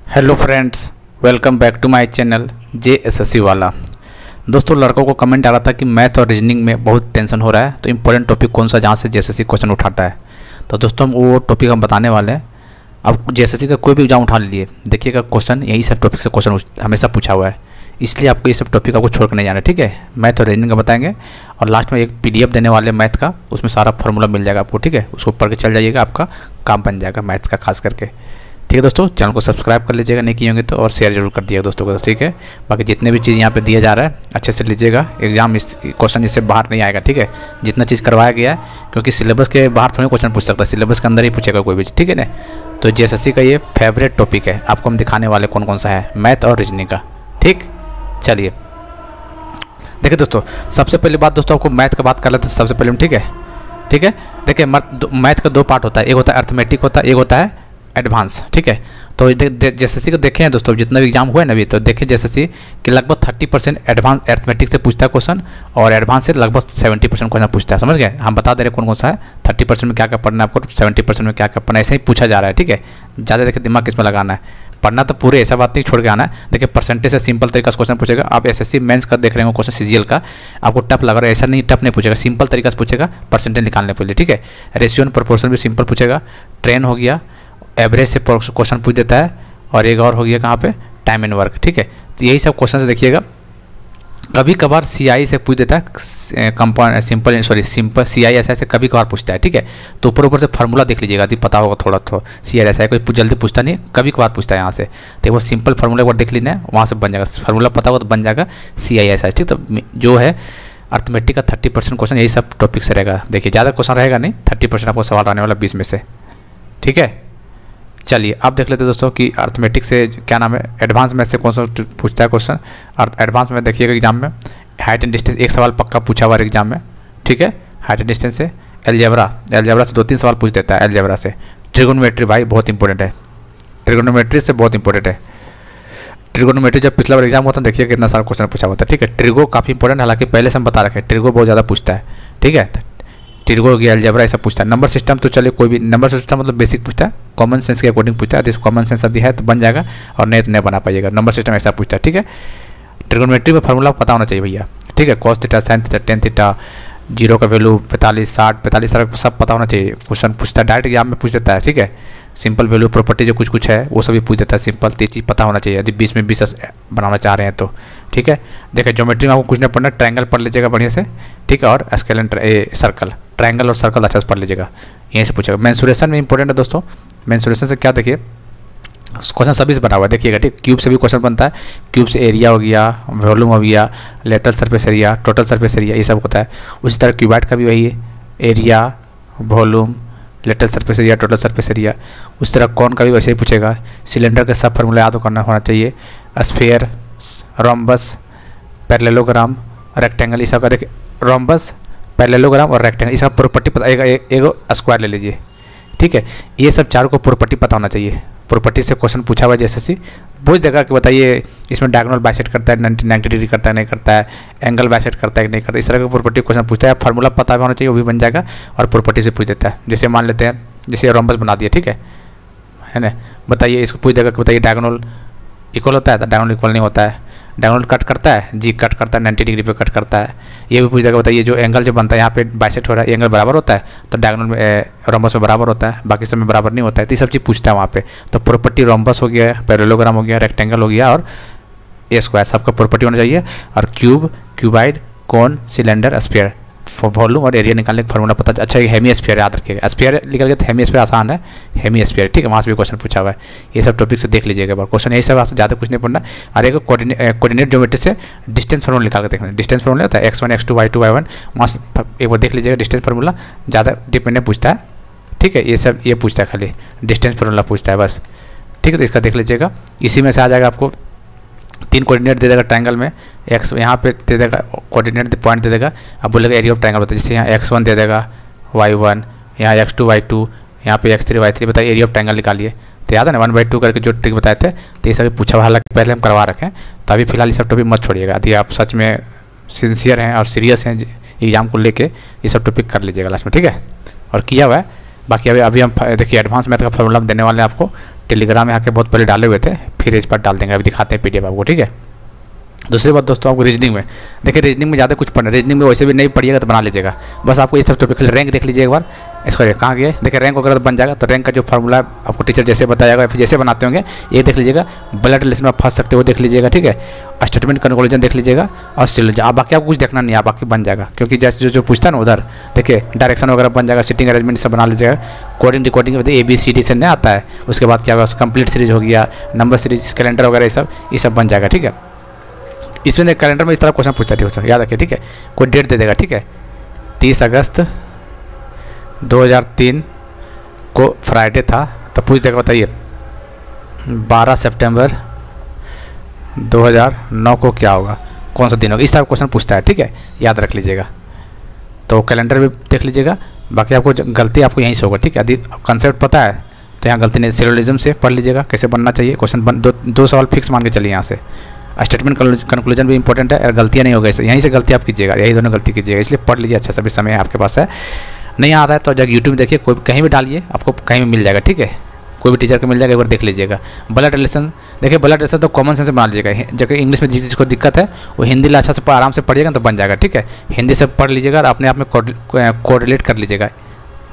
Hello friends, welcome back to my channel JSSC वाला। दोस्तों, लड़कों को कमेंट आ रहा था कि मैथ और रीजनिंग में बहुत टेंशन हो रहा है, तो इम्पोर्टेंट टॉपिक कौन सा जहाँ से JSSC क्वेश्चन उठाता है। तो दोस्तों, हम वो टॉपिक हम बताने वाले हैं। अब JSSC का कोई भी एग्जाम उठा लीजिए, देखिएगा क्वेश्चन यही सब टॉपिक से क्वेश्चन हमेशा पूछा हुआ है, इसलिए आपको ये सब टॉपिक आपको छोड़ कर नहीं जाना, ठीक है। मैथ और रीजनिंग का बताएंगे और लास्ट में एक PDF देने वाले मैथ का, उसमें सारा फार्मूला मिल जाएगा आपको, ठीक है। उसको पढ़ के चल जाइएगा, आपका काम बन जाएगा मैथ्स का खास करके, ठीक है। दोस्तों, चैनल को सब्सक्राइब कर लीजिएगा, नहीं किए होंगे तो, और शेयर जरूर कर दिएगा दोस्तों को, ठीक है। बाकी जितने भी चीज़ यहाँ पे दिया जा रहा है अच्छे से लीजिएगा, एग्जाम इस क्वेश्चन इससे बाहर नहीं आएगा, ठीक है। जितना चीज़ करवाया गया है, क्योंकि सिलेबस के बाहर थोड़ी क्वेश्चन पूछ सकता है, सिलेबस के अंदर ही पूछेगा कोई भी, ठीक है ना। तो JSSC का ये फेवरेट टॉपिक है, आपको हम दिखाने वाले कौन कौन सा है, मैथ और रीजनिंग का, ठीक। चलिए देखिए दोस्तों, सबसे पहली बात दोस्तों, आपको मैथ का बात कर लेते हैं सबसे पहले, ठीक है। ठीक है, देखिए मैथ का दो पार्ट होता है, एक होता है अर्थमेटिक होता है, एक होता है एडवांस, ठीक है। तो JSSC को देखें दोस्तों, जितना भी एग्जाम हुआ है ना अभी, तो देखिए JSSC कि लगभग 30% एडवांस अर्थमेटिक से पूछता है क्वेश्चन, और एडवांस से लगभग 70% क्वेश्चन पूछता है, समझ गए। हम बता दे रहे कौन कौन सा है, 30% में क्या क्या पढ़ना है आपको, 70% में क्या क्या पढ़ना है, ऐसे ही पूछा जा रहा है, ठीक है। ज़्यादा देखिए दिमाग किसमें लगाना है, पढ़ना तो पूरे ऐसा बात नहीं छोड़ के आना है। देखिए परसेंटेज से सिंपल तरीका से क्वेश्चन पूछेगा। आप SSC मेंस का देख रहे हो क्वेश्चन CGL का, आपको टफ लग रहा है, ऐसा नहीं टफ नहीं पूछेगा, सिंपल तरीका से पूछेगा परसेंटेज निकालने के लिए, ठीक है। रेशियो एंड प्रोपोर्शन भी सिंपल पूछेगा, ट्रेन हो गया, एवरेज से क्वेश्चन पूछ देता है, और एक और हो गया कहाँ पे, टाइम एंड वर्क, ठीक है। तो यही सब क्वेश्चन से देखिएगा। कभी कभार CI से पूछ देता है, कंपाउंड सिंपल CI ऐसे कभी कभार पूछता है, ठीक है। तो ऊपर से फार्मूला देख लीजिएगा, यदि पता होगा थोड़ा तो CI ऐसा है, कोई जल्दी पूछता नहीं, कभी कभार पूछता है यहाँ से। तो वो सिंपल फार्मूला एक बार देख लेना है, वहाँ से बन जाएगा, फार्मूला पता होगा तो बन जाएगा CI ऐसा, ठीक। तो जो है अर्थमेटिक का 30% क्वेश्चन यही सब टॉपिक से रहेगा। देखिए ज़्यादा क्वेश्चन रहेगा नहीं, 30% आपको सवाल आने वाला 20 में से, ठीक है। चलिए अब देख लेते हैं दोस्तों कि अर्थमेटिक से क्या नाम है, एडवांस में से कौन सा पूछता है क्वेश्चन। एडवांस में देखिएगा एग्जाम में हाइट एंड डिस्टेंस एक सवाल पक्का पूछा हुआ है एग्जाम में, ठीक है। हाइट एंड डिस्टेंस से एलजेब्रा से 2-3 सवाल पूछ देता है, एलजेब्रा से। ट्रिगोनोमेट्री भाई बहुत इंपॉर्टेंट है, ट्रिगोनोमेट्री से बहुत इंपॉर्टेंट है। ट्रिगोनोमेट्री जब पिछला बार एग्जाम होता है, देखिए कितना सारा क्वेश्चन पूछा होता है, ठीक है। ट्रिगो काफ़ी इंपॉर्टेंट, हालांकि पहले से हम बता रखे हैं, ट्रिगो बहुत ज़्यादा पूछता है, ठीक है। ट्रिगो हो गया, अलजेब्रा ऐसा पूछता है। नंबर सिस्टम तो चलिए कोई भी, नंबर सिस्टम मतलब बेसिक पूछता है, कॉमन सेंस के अकॉर्डिंग पूछता है, यदि कॉमन सेंस यदि है तो बन जाएगा, और नहीं तो नहीं बना पाइएगा। नंबर सिस्टम ऐसा पूछता है, ठीक है। ट्रिगोनोमेट्री में फार्मूला पता होना चाहिए भैया, ठीक है। Cos theta, sine theta, tan theta, zero का वैल्यू 45, 60, सब पता होना चाहिए। क्वेश्चन पूछता है, डायरेक्ट एग्जाम में पूछ देता है, ठीक है। सिंपल वैल्यू प्रॉपर्टी जो कुछ है वो सभी पूछ देता है सिंपल, तो ये चीज़ पता होना चाहिए यदि 20 में 20 बनाना चाह रहे हैं तो, ठीक है। देखिए ज्योमेट्री में आपको कुछ नहीं पढ़ना, ट्रायंगल पढ़ लीजिएगा बढ़िया से, ठीक है। और स्केलेंटर सर्कल, ट्रायंगल और सर्कल अच्छा से पढ़ लीजिएगा, यहीं से पूछेगा। मेंसुरेशन में इंपॉर्टेंट है दोस्तों, मेंसुरेशन से क्या देखिए क्वेश्चन सभी से बना हुआ है, देखिएगा, ठीक। क्यूब से भी क्वेश्चन बनता है, क्यूब से एरिया हो गया, वॉल्यूम हो गया, lateral surface area, total surface area, ये सब होता है। उसी तरह क्यूबाइड का भी वही है, area, volume, lateral surface area, total surface area. उस तरह कौन का भी वैसे ही पूछेगा। सिलेंडर के सब फार्मूला याद करना होना चाहिए, स्फीयर, रोम्बस, पैरेललोग्राम, रेक्टेंगल, ये सब का देखिए, रोम्बस, पैरेललोग्राम और रेक्टेंगल, इसका प्रॉपर्टी पता, एक स्क्वायर ले लीजिए, ठीक है। ये सब चारों को प्रॉपर्टी पता होना चाहिए। प्रॉपर्टी से क्वेश्चन पूछा हुआ है JSSC, पूछ देगा कि बताइए इसमें डायगोनल बाइसेक्ट करता है, 90 डिग्री करता है नहीं करता है, एंगल बाइसेक्ट करता है कि नहीं करता है, इस तरह का प्रॉपर्टी क्वेश्चन पूछता है। फार्मूला पता होना चाहिए, वो भी बन जाएगा, और प्रॉपर्टी से पूछ देता है। जैसे मान लेते हैं, जैसे रोम्बस बना दिया, ठीक है ना। बताइए, इसको पूछ देगा कि बताइए डायगोनल इक्वल होता है, तो डायगोनल इक्वल नहीं होता है। डायगोनल कट करता है जी, कट करता है, 90 डिग्री पे कट करता है। ये भी पूछ देगा, बताइए जो एंगल जो बनता है यहाँ पे बाइसेक्ट हो रहा है, एंगल बराबर होता है, तो डायगोनल में रोम्बस में बराबर होता है, बाकी सब में बराबर नहीं होता है। तो ये सब चीज़ पूछता है वहाँ पे। तो प्रॉपर्टी रोम्बस हो गया, पैरेललोग्राम हो गया, रेक्टेंगल हो गया, और ए स्क्वायर, सबका प्रॉपर्टी होना चाहिए। और क्यूब, क्यूबाइड, कोन, सिलेंडर, स्फीयर, वॉल्यूम और एरिया निकालने का फार्मूला पता। अच्छा ये हेमी स्फीयर याद रखिएगा, स्फीयर निकल गया तो हेमी स्फीयर आसान है, हेमी स्फीयर, ठीक है। वहाँ से भी क्वेश्चन पूछा हुआ है, ये सब टॉपिक से देख लीजिएगा बार क्वेश्चन, यही सब ज़्यादा कुछ नहीं पढ़ना। और एक कोऑर्डिनेट ज्योमेट्री से डिस्टेंस फार्मूला निकाल के देखना, डिस्टेंस फार्मूला होता है x1 x2 y2 y1, वहाँ से एक बार देख लीजिएगा डिस्टेंस फार्मूला, ज़्यादा डिपेंडेंट पूछता है, ठीक है। ये सब ये पूछता है, खाली डिस्टेंस फार्मूला पूछता है बस, ठीक है। तो इसका देख लीजिएगा, इसी में से आ जाएगा आपको 3 कोऑर्डिनेट दे देगा ट्रायंगल में, एक्स यहाँ पे दे देगा कोऑर्डिनेट पॉइंट दे देगा, अब बोलेगा एरिया ऑफ ट्रायंगल होता है, जैसे यहाँ x1 दे देगा, y1, यहाँ x2 y2, यहाँ पे x3 y3, बताइए एरिया ऑफ ट्रायंगल निकालिए। तो याद है ना 1/2 करके जो ट्रिक बताए थे, तो ये सभी पूछा हुआ, हालांकि पहले हम करवा रखें, तो अभी फिलहाल ये सब टॉपिक मत छोड़िएगा। यदि आप सच में सिंसियर हैं और सीरियस हैं एग्जाम को लेके, ये सब टॉपिक कर लीजिएगा लास्ट में, ठीक है। और किया हुआ है, बाकी अभी हम देखिए एडवांस मैथ का फॉर्मूला देने वाले हैं आपको, टेलीग्राम में आके बहुत पहले डाले हुए थे, फिर इस पर डाल देंगे, अभी दिखाते हैं पीडीएफ आपको, ठीक है। दूसरी बात दोस्तों, आपको रीजनिंग में देखिए, रीजनिंग में ज़्यादा कुछ पढ़ना, रीजनिंग में वैसे भी नहीं पढ़िएगा तो बना लीजिएगा, बस आपको ये सब टॉपिक रैंक देख लीजिए एक बार। इसका कहाँ गया, देखिए रैंक अगर बन जाएगा तो रैंक का जो फार्मूला आपको टीचर जैसे बताएगा फिर जैसे बनाते होंगे ये देख लीजिएगा। ब्लड रिलेशन में फंस सकते हो देख लीजिएगा, ठीक है। स्टेटमेंट कंक्लूजन देख लीजिएगा और सिलेंडर, आप बाकी आपको कुछ देखना नहीं है, बाकी बन जाएगा, क्योंकि जैसे जो पूछता है ना उधर देखिए डायरेक्शन वगैरह बन जाएगा, सिटिंग अरेंजमेंट सब बना लीजिएगा। कोडिंग डिकोडिंग ABCD से नहीं आता है, उसके बाद क्या होगा, कंप्लीट सीरीज हो गया, नंबर सीरीज, कैलेंडर वगैरह ये सब बन जाएगा, ठीक है। इसमें कैलेंडर में इस तरह क्वेश्चन पूछता है, ठीक है, याद रखिए, ठीक है। कोई डेट दे देगा, ठीक है, 30 अगस्त 2003 को फ्राइडे था, तो पूछ देगा बताइए 12 सितंबर 2009 को क्या होगा, कौन सा दिन होगा, इस तरह क्वेश्चन पूछता है, ठीक है, याद रख लीजिएगा। तो कैलेंडर भी देख लीजिएगा, बाकी आपको गलती आपको यहीं से होगा, ठीक है। यदि कंसेप्ट पता है तो यहाँ गलती नहीं, सिरियलिज्म से पढ़ लीजिएगा कैसे बनना चाहिए क्वेश्चन, दो सवाल फिक्स मान के चलिए यहाँ से। स्टेटमेंट कंक्लूजन भी इंपॉर्टेंट है, और गलतियाँ नहीं होगा, यहीं से गलती आप कीजिएगा, यही दोनों गलती कीजिएगा, इसलिए पढ़ लीजिए अच्छा, सभी समय आपके पास है। नहीं आ रहा है तो जब यूट्यूब में देखिए, कोई कहीं भी डालिए आपको कहीं भी मिल जाएगा, ठीक है, कोई भी टीचर को मिल जाएगा, एक बार देख लीजिएगा। ब्लड रिलेशन देखिए, ब्लड रिलेशन तो कॉमन सेंस से बना लीजिएगा, जबकि इंग्लिश में जिस चीज़ को दिक्कत है वो हिंदी में अच्छा से आराम से पढ़िएगा तो बन जाएगा, ठीक है। हिंदी से पढ़ लीजिएगा और अपने आप में कोरिलेट कर लीजिएगा,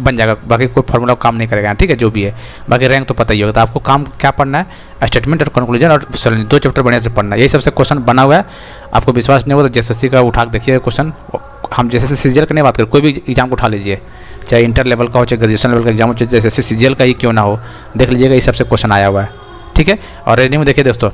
बन जाएगा, बाकी कोई फार्मूला काम नहीं करेगा, ठीक है, जो भी है। बाकी रैंक तो पता ही होगा, तो आपको काम क्या पढ़ना है, स्टेटमेंट और कंक्लूजन और 2 चैप्टर बढ़िया से पढ़ना है, यही सबसे क्वेश्चन बना हुआ है। आपको विश्वास नहीं होगा तो JSSC का उठा के देखिए क्वेश्चन, हम जैसे CGL का नहीं बात करें, कोई भी एग्जाम को उठा लीजिए, चाहे इंटर लेवल का हो चाहे ग्रेजुएशन लेवल का एग्जाम हो, चाहे जैसे CGL का ही क्यों ना हो, देख लीजिएगा, इस सबसे क्वेश्चन आया हुआ है, ठीक है। और रीजनिंग में देखिए दोस्तों,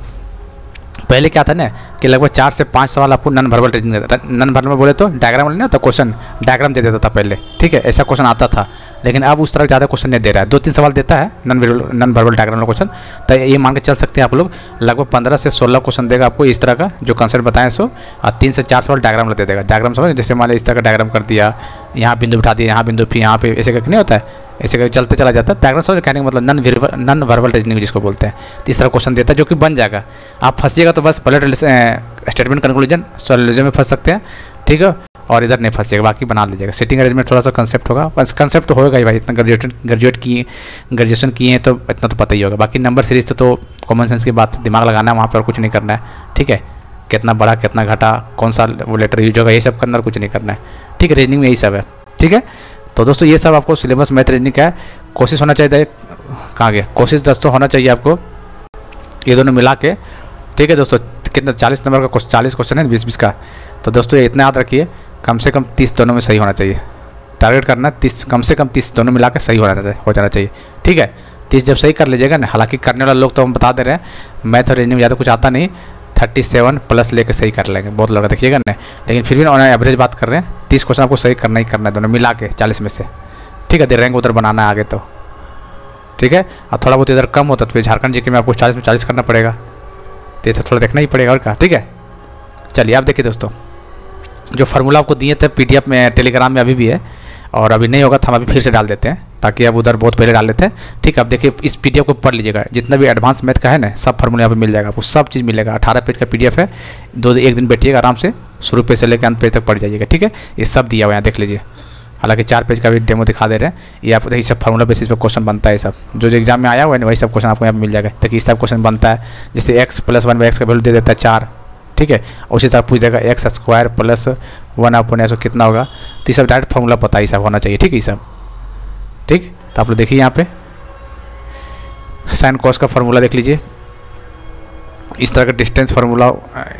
पहले क्या था ना कि लगभग 4 से 5 सवाल आपको non verbal reasoning, non verbal बोले तो डायग्राम नहीं होता, क्वेश्चन डायग्राम दे देता था पहले, ठीक है, ऐसा क्वेश्चन आता था। लेकिन अब उस तरह ज़्यादा क्वेश्चन नहीं दे रहा है, 2-3 सवाल देता है नॉन वर्बल डायग्राम क्वेश्चन, तो ये मान के चल सकते हैं आप लोग, लगभग 15 से 16 क्वेश्चन देगा आपको इस तरह का जो कंसेप्ट बताएं सो, और 3 से 4 सवाल डायग्राम दे देगा। डायग्राम समझ, जैसे मान लीजिए इस तरह का डायग्राम कर दिया, यहाँ बिंदु बिठा दिया, यहाँ बिंदु, फिर यहाँ पे ऐसे करके नहीं होता है, ऐसे करके चलते चला जाता है। डायग्राम समझ कहने का मतलब नॉन वर्बल रीजनिंग जिसको बोलते हैं, तो इस तरह क्वेश्चन देता है जो कि बन जाएगा। आप फंसिएगा तो बस ब्लड स्टेटमेंट कंक्लूजन सिलोजिज्म में फंस सकते हैं, ठीक है, और इधर नहीं फंसिएगा, बाकी बना लीजिएगा। सिटिंग अरेंजमेंट थोड़ा सा कंसेप्ट होगा, बस कंसेप्ट तो होगा ही भाई, इतना ग्रेजुएशन किए हैं तो इतना तो पता ही होगा। बाकी नंबर सीरीज तो कॉमन सेंस की बात, दिमाग लगाना है वहाँ पर, और कुछ नहीं करना है, ठीक है। कितना बड़ा कितना घटा, कौन सा वो लेटर यूज होगा, ये सब करना, कुछ नहीं करना है, ठीक है। रीजनिंग में यही सब है, ठीक है। तो दोस्तों ये सब आपको सिलेबस मैथ रीजनिंग का है, कोशिश होना चाहिए, कहाँ गया, कोशिश दोस्तों होना चाहिए आपको ये दोनों मिला के, ठीक है दोस्तों। कितना 40 नंबर का 40 क्वेश्चन है, 20-20 का, तो दोस्तों ये इतना याद रखिए, कम से कम 30 दोनों में सही होना चाहिए, टारगेट करना 30, कम से कम 30 दोनों मिला के सही हो जाना चाहिए, ठीक है। 30 जब सही कर लीजिएगा ना, हालांकि करने वाले लोग तो हम बता दे रहे हैं, मैथ और रीजनिंग में ज़्यादा कुछ आता नहीं, 37 प्लस लेके सही कर लेंगे, बहुत लोग देखिएगा ना, लेकिन फिर भी ऑन एवरेज बात कर रहे हैं, 30 क्वेश्चन आपको सही करना ही करना है दोनों मिला के 40 में से, ठीक है। रैंक उधर बनाना है आगे तो, ठीक है। और थोड़ा बहुत इधर कम होता तो फिर झारखंड जीके में आपको 40 में 40 करना पड़ेगा, तो ये थोड़ा देखना ही पड़ेगा और क्या, ठीक है। चलिए आप देखिए दोस्तों, जो फार्मूला आपको दिए थे PDF में, टेलीग्राम में अभी भी है, और अभी नहीं होगा तो हम अभी फिर से डाल देते हैं, ताकि अब उधर बहुत पहले डाल लेते हैं, ठीक है। अब देखिए इस PDF को पढ़ लीजिएगा, जितना भी एडवांस मैथ का है ना, सब फार्मूला यहाँ पे मिल जाएगा आपको, सब चीज़ मिलेगा। 18 पेज का PDF है, 1 दिन बैठिएगा आराम से, शुरू पेज से लेकर अंत पेज तक पढ़ जाइएगा, ठीक है। ये सब दिया हुआ है, देख लीजिए, हालांकि 4 पेज का भी डेमो दिखा दे रहे हैं, ये आप देखिए सब फार्मूला बेसिस पे क्वेश्चन बनता है, सब जो एग्जाम में आया हुआ है वही सब क्वेश्चन आपको यहाँ पे मिल जाएगा। देखिए इस सब क्वेश्चन बनता है, जैसे x + 1 x का वैल्यू दे देता है 4, ठीक है, उसी तरह पूछ देगा x² + 1/x कितना होगा, तो ये सब डायरेक्ट फार्मूला पता ही सब होना चाहिए, ठीक है, ये सब, ठीक। तो आप लोग देखिए यहाँ पे साइन कॉस का फार्मूला देख लीजिए, इस तरह का डिस्टेंस फार्मूला,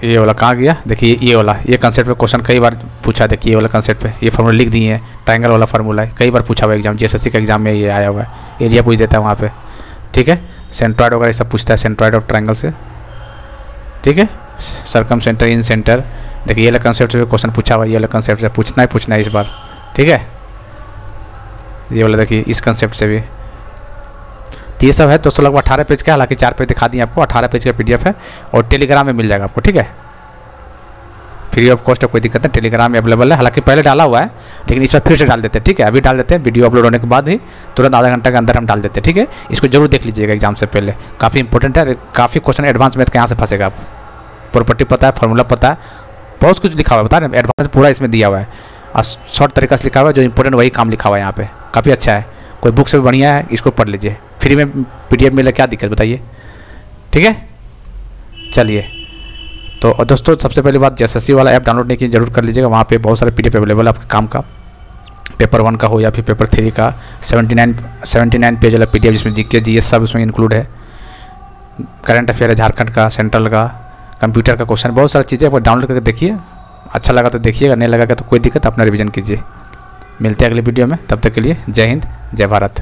ये वाला कहाँ गया, देखिए ये वाला, ये कंसेप्ट पे क्वेश्चन कई बार पूछा, देखिए ये वाला कंसेप्ट पे ये फार्मूला लिख दिए हैं, ट्रायंगल वाला फार्मूला है, कई बार पूछा हुआ एग्जाम, JSSC का एग्जाम में ये आया हुआ है, एरिया पूछ देता है वहाँ पे, ठीक है। सेंट्रॉइड वगैरह सब पूछता है, सेंट्रॉइड ऑफ ट्रायंगल से, ठीक है। सर्कम सेंटर, इन सेंटर, देखिए ये वाला कंसेप्ट से क्वेश्चन पूछा हुआ है, ये वाला कंसेप्ट से पूछना है इस बार, ठीक है। ये वाला देखिए इस कंसेप्ट से भी, तो ये सब है दोस्तों, लगभग 18 पेज का, हालांकि 4 पेज दिखा दिए आपको, 18 पेज का PDF है, और टेलीग्राम में मिल जाएगा आपको, ठीक है। फ्री ऑफ कॉस्ट है, कोई दिक्कत नहीं, टेलीग्राम में अवेलेबल है, हालांकि पहले डाला हुआ है, लेकिन इस बार फिर से डाल देते हैं, ठीक है। अभी डाल देते हैं, वीडियो अपलोड होने के बाद ही तुरंत आधा घंटा के अंदर हम डाल देते हैं, ठीक है। इसको जरूर देख लीजिएगा एग्जाम से पहले, काफ़ी इंपॉर्टेंट है, काफ़ी क्वेश्चन एडवांस मैथ कहाँ से फंसेगा, आप प्रॉपर्टी पता है, फार्मूला पता है, बहुत कुछ लिखा हुआ है, बता रहे एडवांस पूरा इसमें दिया हुआ है, और शॉर्ट तरीका से लिखा हुआ है, जो इंपॉर्टेंट वही काम लिखा हुआ है यहाँ पे, काफ़ी अच्छा है, कोई बुक से बढ़िया है, इसको पढ़ लीजिए, फ्री में PDF मिले, क्या दिक्कत बताइए। ठीक है, चलिए। तो दोस्तों सबसे पहली बात, JSSC वाला ऐप डाउनलोड नहीं किया जरूर कर लीजिएगा। वहाँ पे बहुत सारे PDF अवेलेबल है आपके काम का, पेपर 1 का हो या फिर पेपर 3 का। 79 पेज वाला PDF जिसमें GK GS सब उसमें इंक्लूड है। करंट अफेयर है झारखंड का, सेंट्रल का, कंप्यूटर का क्वेश्चन, बहुत सारी चीज़ें आप डाउनलोड करके देखिए। अच्छा लगा तो देखिएगा, नहीं लगा तो कोई दिक्कत, अपना रिवीजन कीजिए। मिलते हैं अगले वीडियो में, तब तक के लिए जय हिंद, जय भारत।